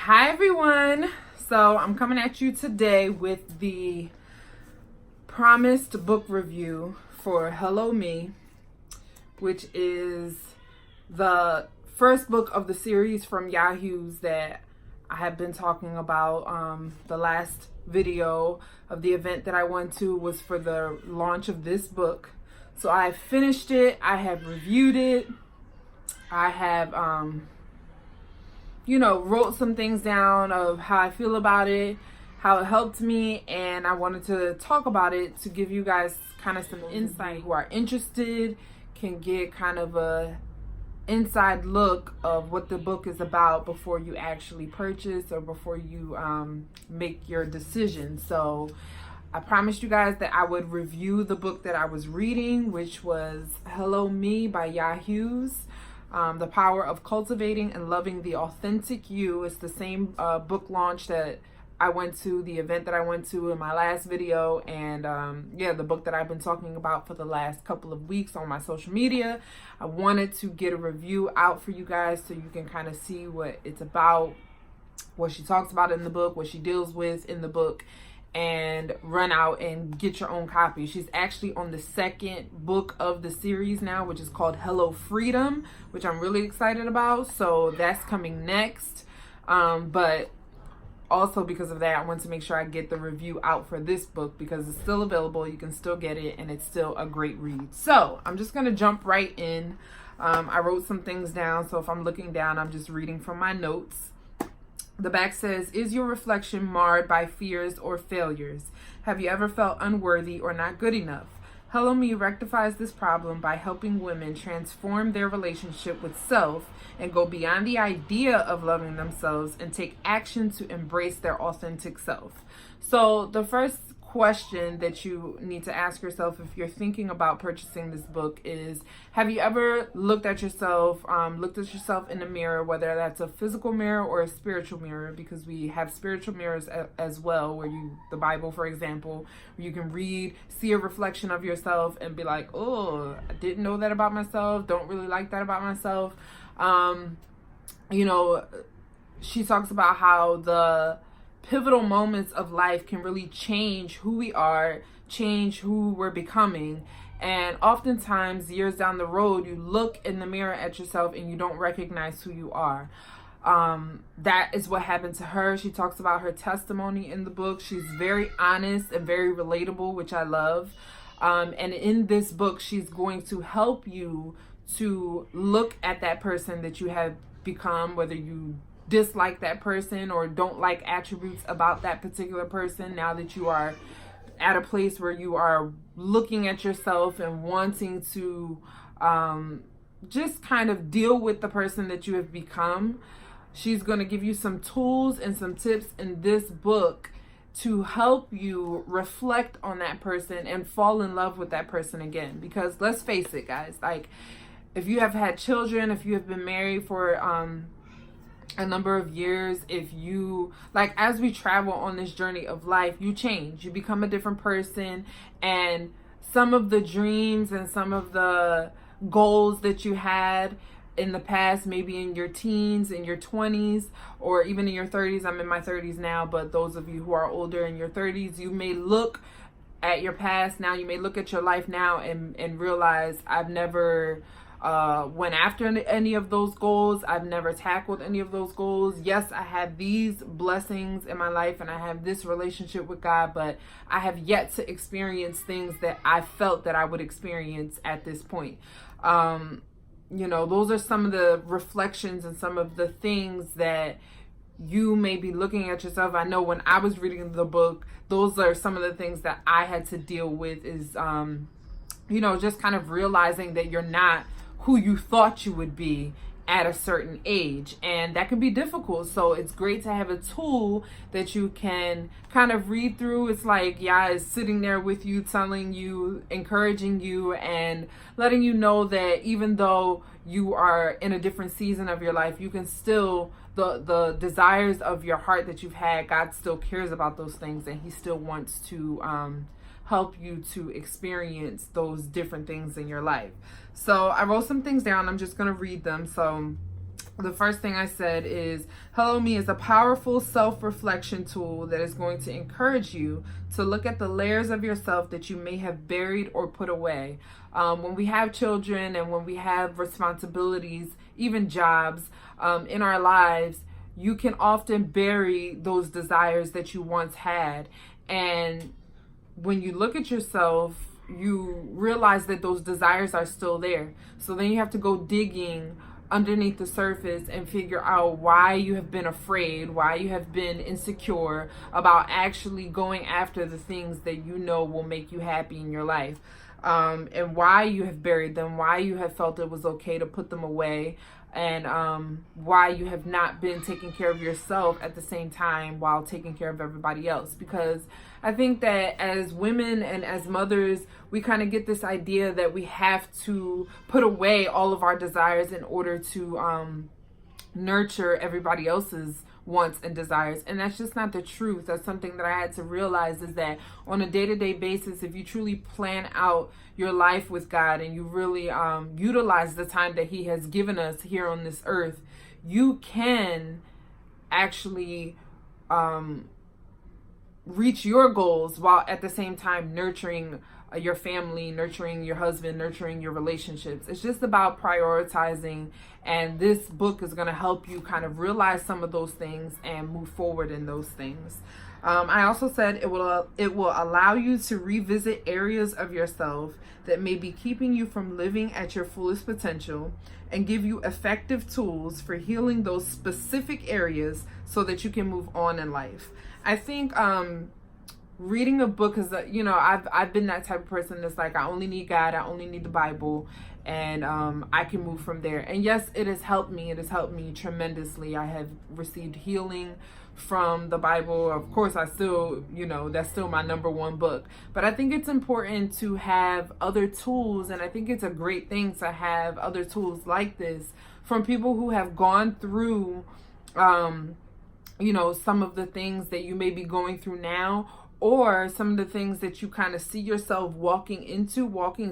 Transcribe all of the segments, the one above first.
Hi everyone. So I'm coming at you today with the promised book review for Hello Me, which is the first book of the series from Hughes that I have been talking about. The last video of the event that I went to was for the launch of this book. So I finished it, I have reviewed it, I have wrote some things down of how I feel about it, how it helped me, and I wanted to talk about it to give you guys kind of some insight. Who are interested can get kind of a inside look of what the book is about before you actually purchase or before you make your decision. So I promised you guys that I would review the book that I was reading, which was Hello Me by Hughes. The Power of Cultivating and Loving the Authentic You. It's the same book launch that I went to, the event that I went to in my last video, and the book that I've been talking about for the last couple of weeks on my social media. I wanted to get a review out for you guys so you can kind of see what it's about, what she talks about in the book, what she deals with in the book, and run out and get your own copy. She's actually on the second book of the series now, which is called Hello Freedom, which I'm really excited about. So that's coming next. But also because of that, I want to make sure I get the review out for this book because it's still available. You can still get it and it's still a great read. So I'm just going to jump right in. I wrote some things down. So if I'm looking down, I'm just reading from my notes. The back says, is your reflection marred by fears or failures? Have you ever felt unworthy or not good enough? Hello Me rectifies this problem by helping women transform their relationship with self and go beyond the idea of loving themselves and take action to embrace their authentic self. So the first question that you need to ask yourself if you're thinking about purchasing this book is, have you ever looked at yourself in the mirror, whether that's a physical mirror or a spiritual mirror, because we have spiritual mirrors as well, where the Bible, for example, where you can see a reflection of yourself and be like, oh, I didn't know that about myself, don't really like that about myself. She talks about how the pivotal moments of life can really change who we are, change who we're becoming. And oftentimes, years down the road, you look in the mirror at yourself and you don't recognize who you are. That is what happened to her. She talks about her testimony in the book. She's very honest and very relatable, which I love. And in this book, she's going to help you to look at that person that you have become, whether you dislike that person or don't like attributes about that particular person. Now that you are at a place where you are looking at yourself and wanting to just kind of deal with the person that you have become, she's going to give you some tools and some tips in this book to help you reflect on that person and fall in love with that person again. Because let's face it, guys, like if you have had children, if you have been married for a number of years, if you as we travel on this journey of life, you change, you become a different person, and some of the dreams and some of the goals that you had in the past, maybe in your teens, in your 20s, or even in your 30s. I'm in my 30s now, but those of you who are older in your 30s, you may look at your past now, you may look at your life now and realize, I've never went after any of those goals. I've never tackled any of those goals. Yes, I have these blessings in my life and I have this relationship with God, but I have yet to experience things that I felt that I would experience at this point. Those are some of the reflections and some of the things that you may be looking at yourself. I know when I was reading the book, those are some of the things that I had to deal with is, just kind of realizing that you're not who you thought you would be at a certain age, and that can be difficult. So it's great to have a tool that you can kind of read through. It's like is sitting there with you, telling you, encouraging you, and letting you know that even though you are in a different season of your life, you can still, the desires of your heart that you've had, God still cares about those things, and he still wants to help you to experience those different things in your life. So I wrote some things down. I'm just going to read them. So the first thing I said is Hello Me is a powerful self-reflection tool that is going to encourage you to look at the layers of yourself that you may have buried or put away. When we have children and when we have responsibilities, even jobs in our lives, you can often bury those desires that you once had. And when you look at yourself, you realize that those desires are still there. So then you have to go digging underneath the surface and figure out why you have been afraid, why you have been insecure about actually going after the things that you know will make you happy in your life, and why you have buried them, why you have felt it was okay to put them away, and why you have not been taking care of yourself at the same time while taking care of everybody else. Because I think that as women and as mothers, we kind of get this idea that we have to put away all of our desires in order to nurture everybody else's wants and desires. And that's just not the truth. That's something that I had to realize, is that on a day-to-day basis, if you truly plan out your life with God and you really utilize the time that He has given us here on this earth, you can actually reach your goals while at the same time nurturing your family, nurturing your husband, nurturing your relationships. It's just about prioritizing, and this book is going to help you kind of realize some of those things and move forward in those things. I also said it will allow you to revisit areas of yourself that may be keeping you from living at your fullest potential and give you effective tools for healing those specific areas so that you can move on in life. I think reading a book is, I've been that type of person that's like, I only need God, I only need the Bible, and I can move from there. And yes, it has helped me. It has helped me tremendously. I have received healing from the Bible. Of course, I still, that's still my number one book. But I think it's important to have other tools, and I think it's a great thing to have other tools like this from people who have gone through, some of the things that you may be going through now, or some of the things that you kind of see yourself walking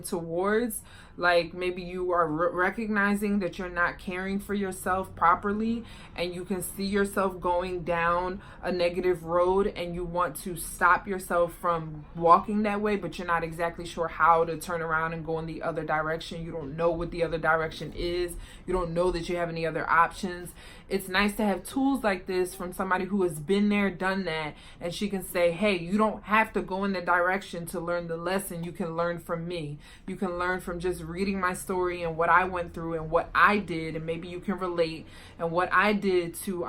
towards. Like maybe you are recognizing that you're not caring for yourself properly, and you can see yourself going down a negative road, and you want to stop yourself from walking that way, but you're not exactly sure how to turn around and go in the other direction. You don't know what the other direction is. You don't know that you have any other options. It's nice to have tools like this from somebody who has been there, done that, and she can say, hey, you don't have to go in the direction to learn the lesson. You can learn from me. You can learn from just reading my story and what I went through and what I did, and maybe you can relate, and what I did to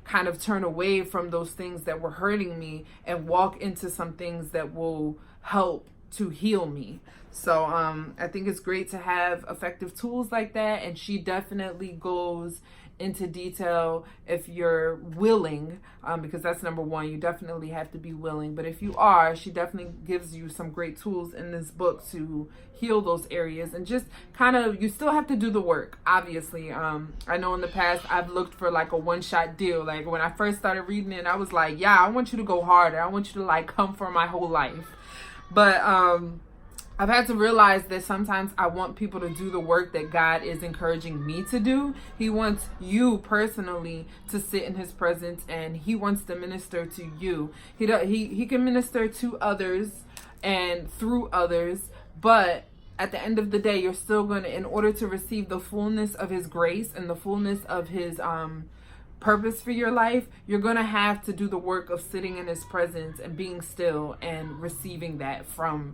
kind of turn away from those things that were hurting me and walk into some things that will help to heal me. So I think it's great to have effective tools like that, and she definitely goes into detail if you're willing, because that's number one. You definitely have to be willing, but if you are, she definitely gives you some great tools in this book to heal those areas. And just kind of, you still have to do the work, obviously. I know in the past I've looked for like a one-shot deal. Like when I first started reading it, I was like, yeah, I want you to go harder, I want you to like come for my whole life. But I've had to realize that sometimes I want people to do the work that God is encouraging me to do. He wants you personally to sit in His presence, and He wants to minister to you. He can minister to others and through others, but at the end of the day, you're still going to, in order to receive the fullness of His grace and the fullness of His purpose for your life, you're going to have to do the work of sitting in His presence and being still and receiving that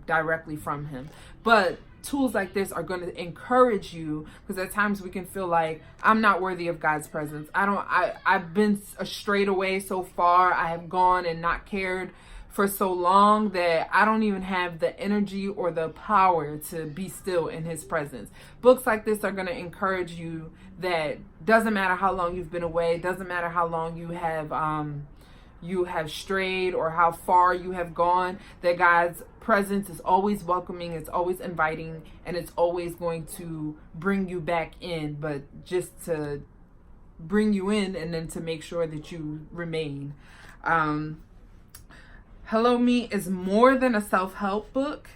directly from Him. But tools like this are going to encourage you, because at times we can feel like, I'm not worthy of God's presence. I've been strayed away so far. I have gone and not cared for so long that I don't even have the energy or the power to be still in His presence. Books like this are going to encourage you that doesn't matter how long you've been away, doesn't matter how long you have strayed or how far you have gone, that God's presence is always welcoming, it's always inviting, and it's always going to bring you back in, but just to bring you in and then to make sure that you remain. Hello Me is more than a self-help book,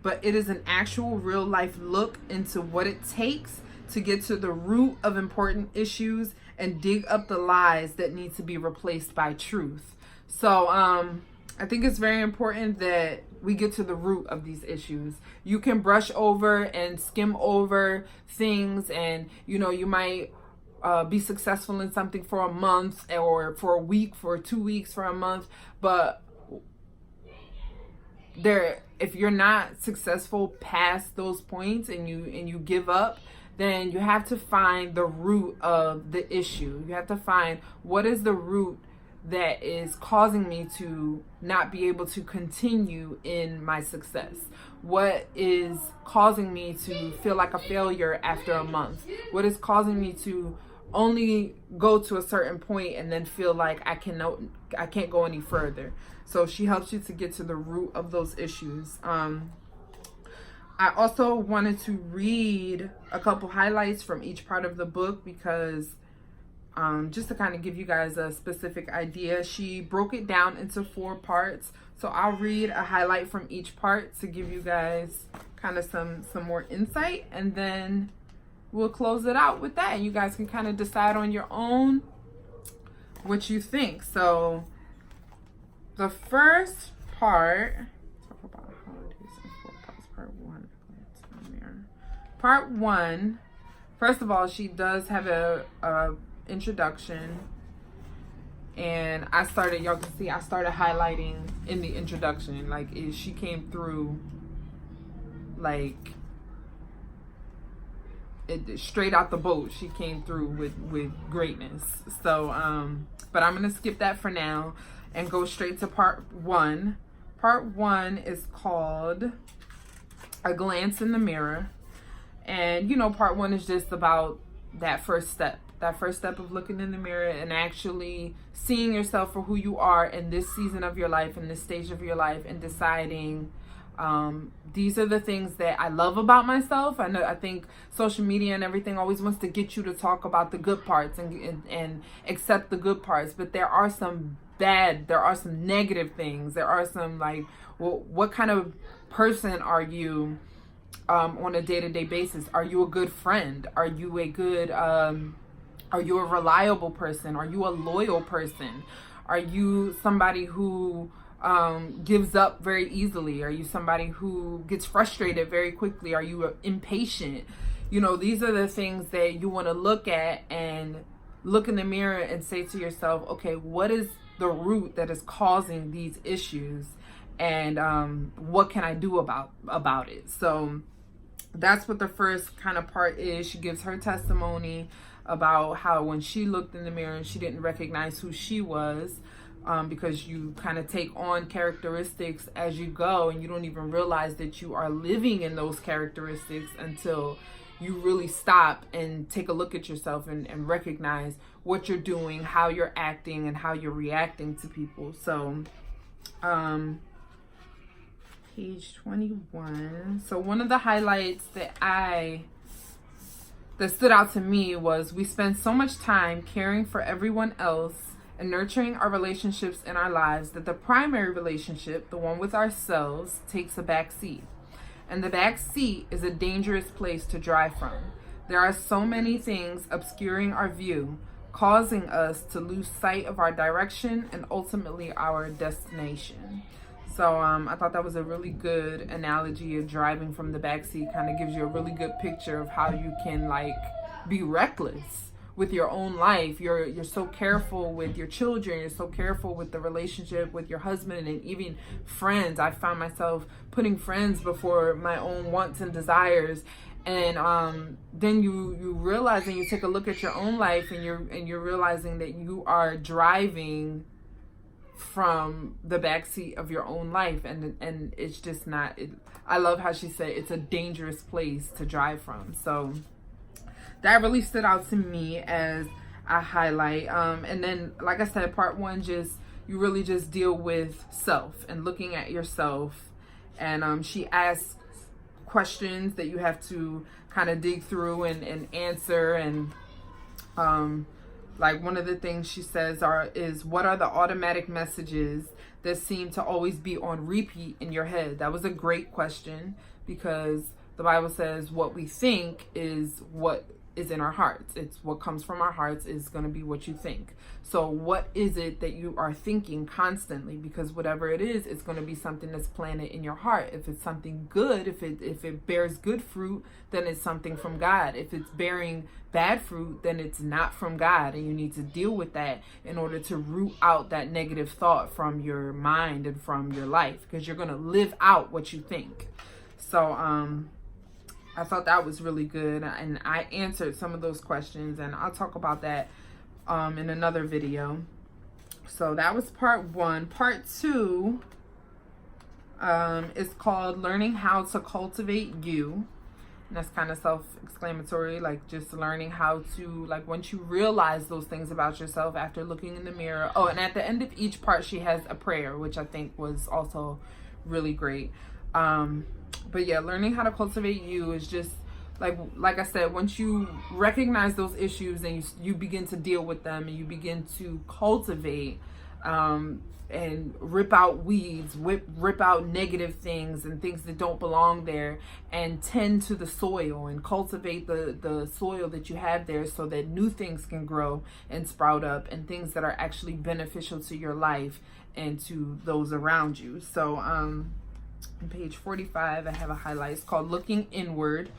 but it is an actual real life look into what it takes to get to the root of important issues and dig up the lies that need to be replaced by truth. So I think it's very important that we get to the root of these issues. You can brush over and skim over things, and you might be successful in something for a month, or for a week, for 2 weeks, for a month, but if you're not successful past those points and you give up, then you have to find the root of the issue. You have to find what is the root that is causing me to not be able to continue in my success. What is causing me to feel like a failure after a month? What is causing me to only go to a certain point and then feel like I can't go any further? So she helps you to get to the root of those issues. I also wanted to read a couple highlights from each part of the book because just to kind of give you guys a specific idea. She broke it down into 4 parts. So I'll read a highlight from each part to give you guys kind of some more insight, and then we'll close it out with that, and you guys can kind of decide on your own what you think. So the first part, talk about holidays in 4 parts. Part 1, first of all, she does have a introduction, and y'all can see I started highlighting in the introduction. Like, she came through like straight out the boat. She came through with greatness. So but I'm gonna skip that for now and go straight to part 1. Part 1 is called A Glance in the Mirror. And part 1 is just about that first step of looking in the mirror and actually seeing yourself for who you are in this season of your life, in this stage of your life, and deciding these are the things that I love about myself. I think social media and everything always wants to get you to talk about the good parts and accept the good parts, but there are some negative things. There are some, like, well, what kind of person are you on a day-to-day basis? Are you a good friend? Are you a good are you a reliable person? Are you a loyal person? Are you somebody who gives up very easily? Are you somebody who gets frustrated very quickly? Are you impatient? These are the things that you want to look at and look in the mirror and say to yourself, okay, what is the root that is causing these issues, and what can I do about it? So that's what the first kind of part is. She gives her testimony about how when she looked in the mirror and she didn't recognize who she was, because you kind of take on characteristics as you go, and you don't even realize that you are living in those characteristics until you really stop and take a look at yourself and recognize what you're doing, how you're acting, and how you're reacting to people. So page 21. So one of the highlights that stood out to me was, we spend so much time caring for everyone else and nurturing our relationships in our lives that the primary relationship, the one with ourselves, takes a back seat. And the back seat is a dangerous place to drive from. There are so many things obscuring our view, causing us to lose sight of our direction and ultimately our destination. So I thought that was a really good analogy of driving from the backseat. Kind of gives you a really good picture of how you can, like, be reckless with your own life. You're so careful with your children. You're so careful with the relationship with your husband and even friends. I found myself putting friends before my own wants and desires. And then you realize, and you take a look at your own life, and you're realizing that you are driving from the backseat of your own life, and it's just not. I love how she said it's a dangerous place to drive from. So that really stood out to me as a highlight. And then, like I said, part 1, you really just deal with self and looking at yourself. And she asks questions that you have to kind of dig through and answer. And like, one of the things she says is what are the automatic messages that seem to always be on repeat in your head? That was a great question, because the Bible says what we think is what is in our hearts. It's what comes from our hearts is going to be what you think. So what is it that you are thinking constantly? Because whatever it is, it's going to be something that's planted in your heart. If it's something good, if it bears good fruit, then it's something from God. If it's bearing bad fruit, then it's not from God, and you need to deal with that in order to root out that negative thought from your mind and from your life, because you're going to live out what you think. So I thought that was really good, and I answered some of those questions, and I'll talk about that in another video. So that was part 1. Part 2 is called Learning How to Cultivate You. And that's kind of self-explanatory, like just learning how to, like, once you realize those things about yourself after looking in the mirror. Oh, and at the end of each part, she has a prayer, which I think was also really great. But yeah, learning how to cultivate you is just like I said, once you recognize those issues and you begin to deal with them, and you begin to cultivate and rip out weeds, rip out negative things and things that don't belong there, and tend to the soil and cultivate the soil that you have there, so that new things can grow and sprout up, and things that are actually beneficial to your life and to those around you. So on page 45, I have a highlight. It's called Looking Inward.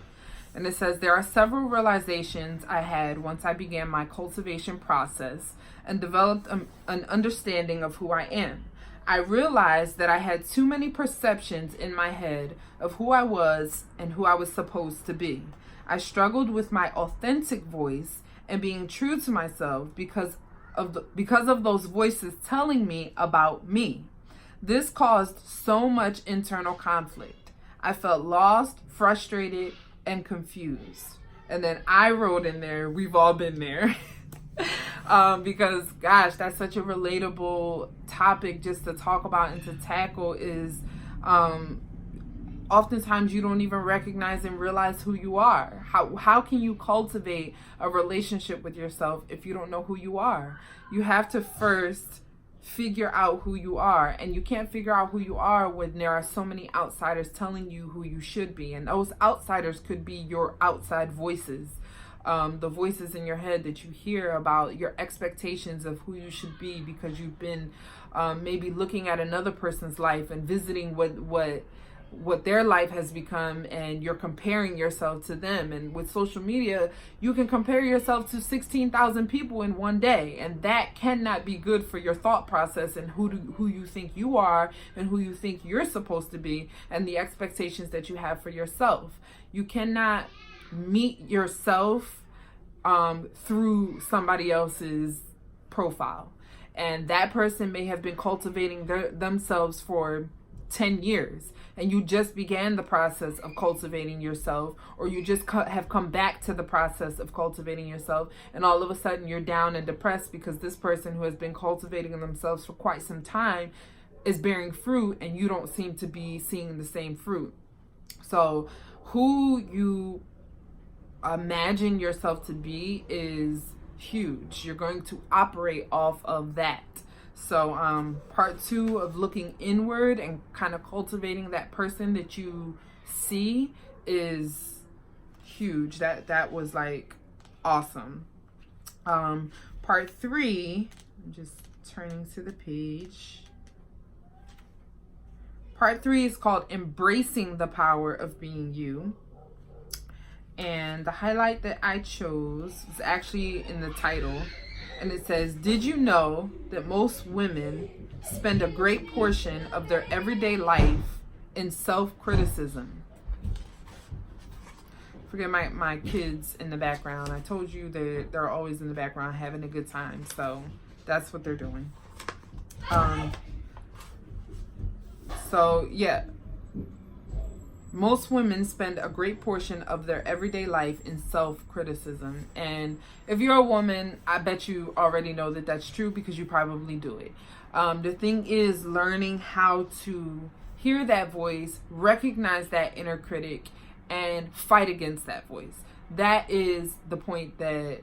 And it says, there are several realizations I had once I began my cultivation process and developed an understanding of who I am. I realized that I had too many perceptions in my head of who I was and who I was supposed to be. I struggled with my authentic voice and being true to myself because of those voices telling me about me. This caused so much internal conflict. I felt lost, frustrated, and confused. And then I wrote in there, we've all been there. Because gosh, that's such a relatable topic just to talk about and to tackle. Is oftentimes you don't even recognize and realize who you are. How can you cultivate a relationship with yourself if you don't know who you are? You have to first figure out who you are, and you can't figure out who you are when there are so many outsiders telling you who you should be. And those outsiders could be your outside voices, the voices in your head that you hear about your expectations of who you should be, because you've been maybe looking at another person's life and visiting what their life has become, and you're comparing yourself to them. And with social media, you can compare yourself to 16,000 people in one day, and that cannot be good for your thought process and who you think you are and who you think you're supposed to be, and the expectations that you have for yourself. You cannot meet yourself through somebody else's profile, and that person may have been cultivating themselves for 10 years, and you just began the process of cultivating yourself, or you just have come back to the process of cultivating yourself, and all of a sudden you're down and depressed because this person who has been cultivating themselves for quite some time is bearing fruit, and you don't seem to be seeing the same fruit. So who you imagine yourself to be is huge. You're going to operate off of that. So part 2 of looking inward and kind of cultivating that person that you see is huge. That was like awesome. Part 3, I'm just turning to the page. Part 3 is called Embracing the Power of Being You. And the highlight that I chose is actually in the title. And it says, did you know that most women spend a great portion of their everyday life in self-criticism? Forget my kids in the background. I told you that they're always in the background having a good time. So that's what they're doing. So yeah. Most women spend a great portion of their everyday life in self-criticism. And if you're a woman, I bet you already know that that's true, because you probably do it. The thing is learning how to hear that voice, recognize that inner critic, and fight against that voice. That is the point that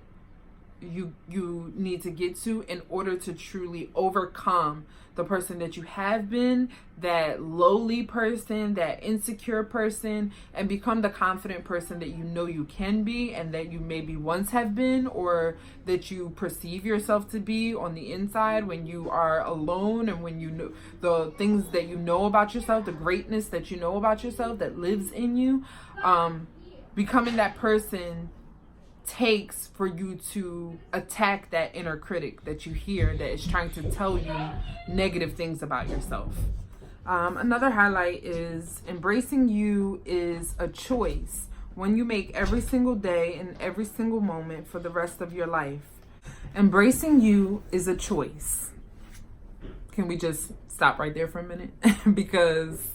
you need to get to in order to truly overcome the person that you have been, that lowly person, that insecure person, and become the confident person that you know you can be, and that you maybe once have been, or that you perceive yourself to be on the inside when you are alone, and when you know the things that you know about yourself, the greatness that you know about yourself that lives in you. Becoming that person takes for you to attack that inner critic that you hear that is trying to tell you negative things about yourself. Another highlight is embracing you is a choice, one you make every single day and every single moment for the rest of your life. Embracing you is a choice. Can we just stop right there for a minute? Because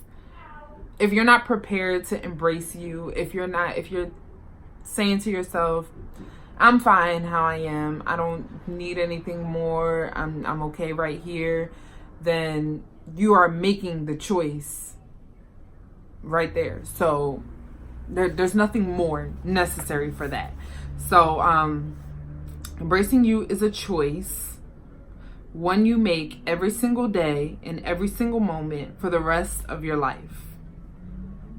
if you're not prepared to embrace you, if you're saying to yourself, I'm fine how I am, I don't need anything more, I'm okay right here, then you are making the choice right there. So there's nothing more necessary for that. So embracing you is a choice, one you make every single day and every single moment for the rest of your life.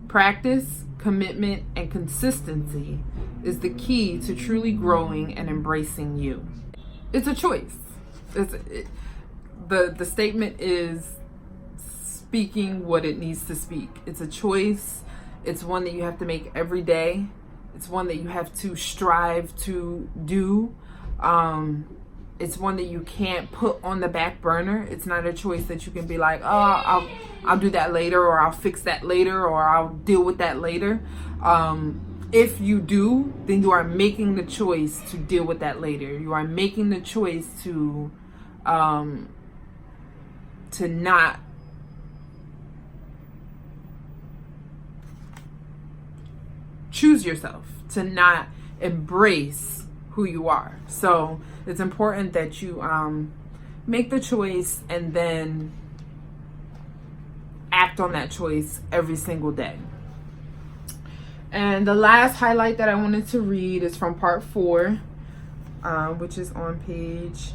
Practice, commitment, and consistency is the key to truly growing and embracing you. It's a choice. The statement is speaking what it needs to speak. It's a choice. It's one that you have to make every day. It's one that you have to strive to do. It's one that you can't put on the back burner. It's not a choice that you can be like, oh, I'll do that later, or I'll fix that later, or I'll deal with that later. If you do, then you are making the choice to deal with that later. You are making the choice to not choose yourself, to not embrace who you are. So it's important that you make the choice and then act on that choice every single day. And the last highlight that I wanted to read is from part 4, which is on page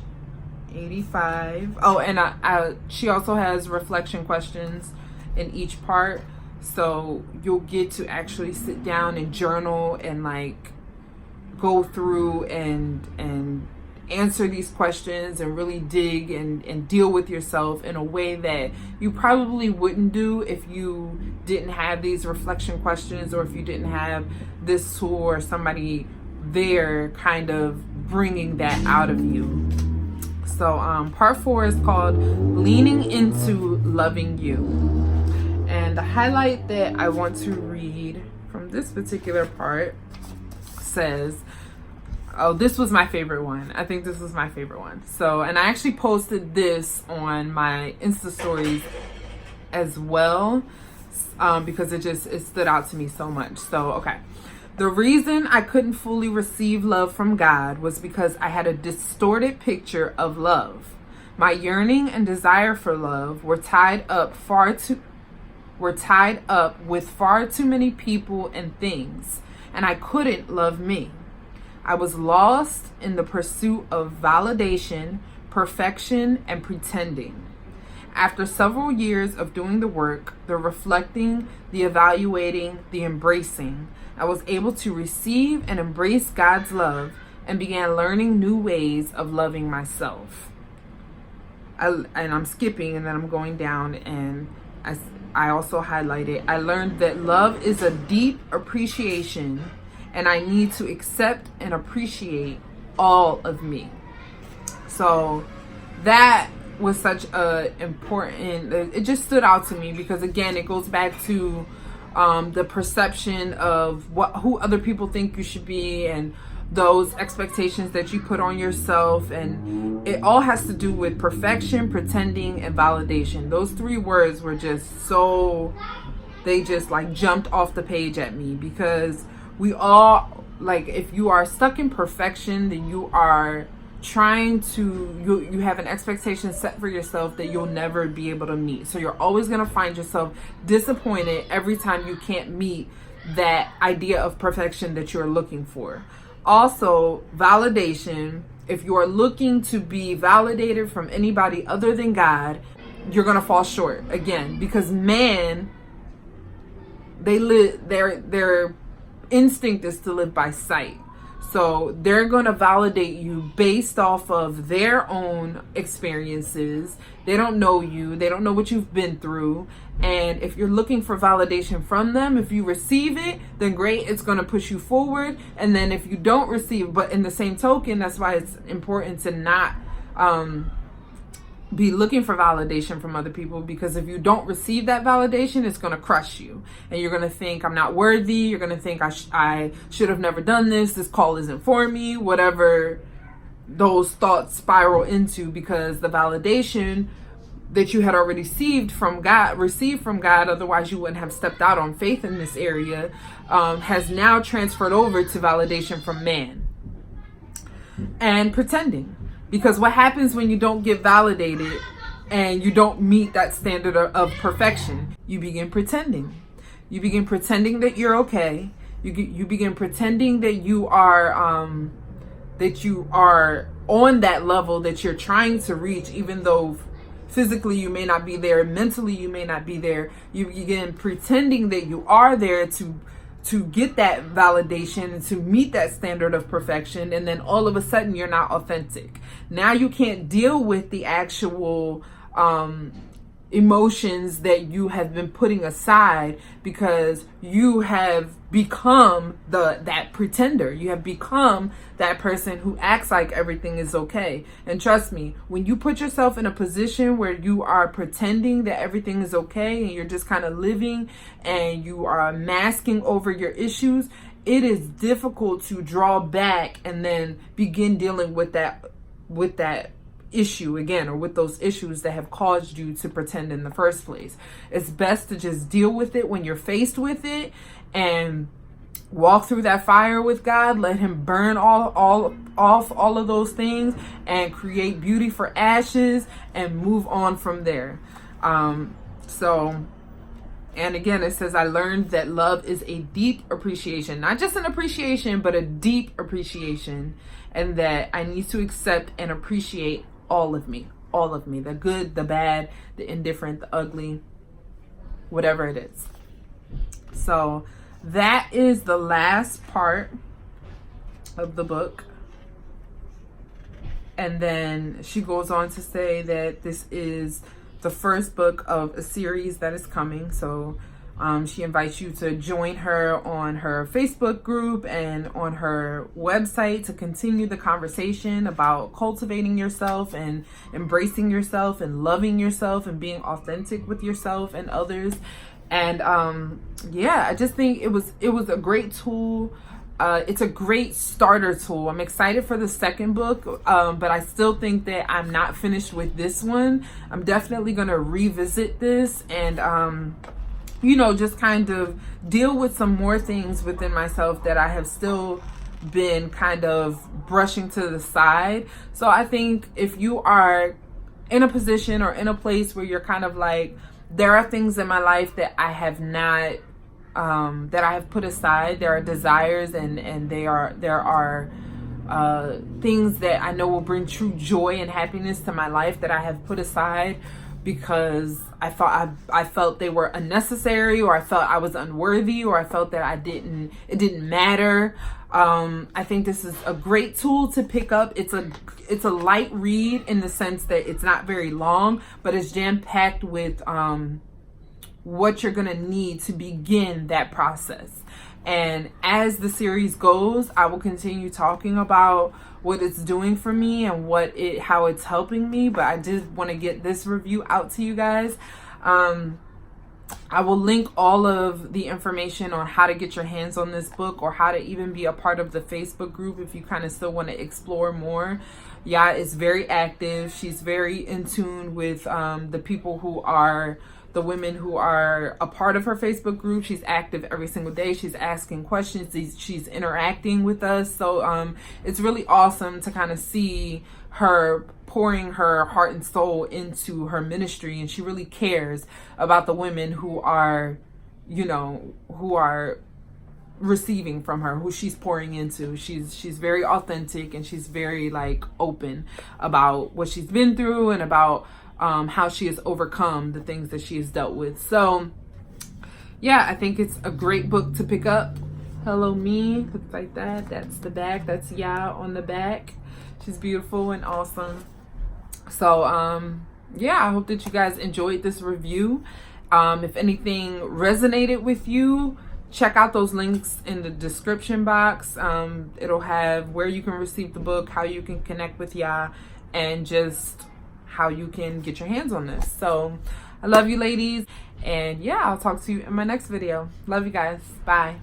85. Oh, and she also has reflection questions in each part, so you'll get to actually sit down and journal and like go through and answer these questions and really dig and deal with yourself in a way that you probably wouldn't do if you didn't have these reflection questions, or if you didn't have this tool or somebody there kind of bringing that out of you. So part 4 is called Leaning Into Loving You. And the highlight that I want to read from this particular part says, oh, this was my favorite one. I think this was my favorite one. So, and I actually posted this on my Insta stories as well, because it stood out to me so much. So, okay. The reason I couldn't fully receive love from God was because I had a distorted picture of love. My yearning and desire for love were tied up with far too many people and things, and I couldn't love me. I was lost in the pursuit of validation, perfection, and pretending. After several years of doing the work, the reflecting, the evaluating, the embracing, I was able to receive and embrace God's love and began learning new ways of loving myself. I'm skipping and then I'm going down, and I also highlighted, I learned that love is a deep appreciation, and I need to accept and appreciate all of me. So that was such a important, it just stood out to me because, again, it goes back to the perception of who other people think you should be, and those expectations that you put on yourself. And it all has to do with perfection, pretending, and validation. Those 3 words were just so, they just like jumped off the page at me, because we all, like, if you are stuck in perfection, then you are trying to, you have an expectation set for yourself that you'll never be able to meet. So you're always going to find yourself disappointed every time you can't meet that idea of perfection that you're looking for. Also, validation if you are looking to be validated from anybody other than God, you're going to fall short again, because man, their instinct is to live by sight. So they're going to validate you based off of their own experiences. They don't know you. They don't know what you've been through. And if you're looking for validation from them, if you receive it, then great, it's going to push you forward. And then if you don't receive, but in the same token, that's why it's important to not be looking for validation from other people, because if you don't receive that validation, it's going to crush you, and you're going to think, I'm not worthy. You're going to think, I should have never done this. This call isn't for me. Whatever those thoughts spiral into, because the validation that you had already received from God, otherwise you wouldn't have stepped out on faith in this area, has now transferred over to validation from man and pretending. Because what happens when you don't get validated and you don't meet that standard of perfection? You begin pretending. You begin pretending that you're okay. You begin pretending that you are on that level that you're trying to reach, even though physically you may not be there, mentally you may not be there. You begin pretending that you are there to get that validation and to meet that standard of perfection, and then all of a sudden you're not authentic. Now you can't deal with the actual emotions that you have been putting aside, because you have become that pretender. You have become that person who acts like everything is okay. And trust me, when you put yourself in a position where you are pretending that everything is okay and you're just kind of living and you are masking over your issues, it is difficult to draw back and then begin dealing with that issue again, or with those issues that have caused you to pretend in the first place. It's best to just deal with it when you're faced with it and walk through that fire with God. Let him burn off all of those things and create beauty for ashes and move on from there. And again, it says, I learned that love is a deep appreciation, not just an appreciation, but a deep appreciation, and that I need to accept and appreciate all of me, the good, the bad, the indifferent, the ugly, whatever it is. So that is the last part of the book. And then she goes on to say that this is the first book of a series that is coming. So she invites you to join her on her Facebook group and on her website to continue the conversation about cultivating yourself and embracing yourself and loving yourself and being authentic with yourself and others. And I just think it was a great tool. It's a great starter tool. I'm excited for the second book, but I still think that I'm not finished with this one. I'm definitely going to revisit this and just kind of deal with some more things within myself that I have still been kind of brushing to the side. So I think if you are in a position or in a place where you're kind of like, there are things in my life that I have not, that I have put aside. There are desires and there are things that I know will bring true joy and happiness to my life that I have put aside because I felt they were unnecessary, or I felt I was unworthy, or I felt that it didn't matter. I think this is a great tool to pick up. It's a light read in the sense that it's not very long, but it's jam-packed with what you're gonna need to begin that process. And as the series goes, I will continue talking about what it's doing for me and how it's helping me. But I just want to get this review out to you guys. I will link all of the information on how to get your hands on this book, or how to even be a part of the Facebook group if you kind of still want to explore more. Yeah, it's very active. She's very in tune with the people who are the women who are a part of her Facebook group. She's active every single day. She's asking questions. She's interacting with us. So it's really awesome to kind of see her pouring her heart and soul into her ministry. And she really cares about the women who are receiving from her, who she's pouring into. She's very authentic, and she's very like open about what she's been through and about how she has overcome the things that she has dealt with. So yeah, I think it's a great book to pick up. Hello Me, looks like that. That's the back. That's Ya on the back. She's beautiful and awesome. So yeah, I hope that you guys enjoyed this review. If anything resonated with you, check out those links in the description box. It'll have where you can receive the book, how you can connect with Ya, and just how you can get your hands on this. So I love you ladies, and yeah, I'll talk to you in my next video. Love you guys. Bye.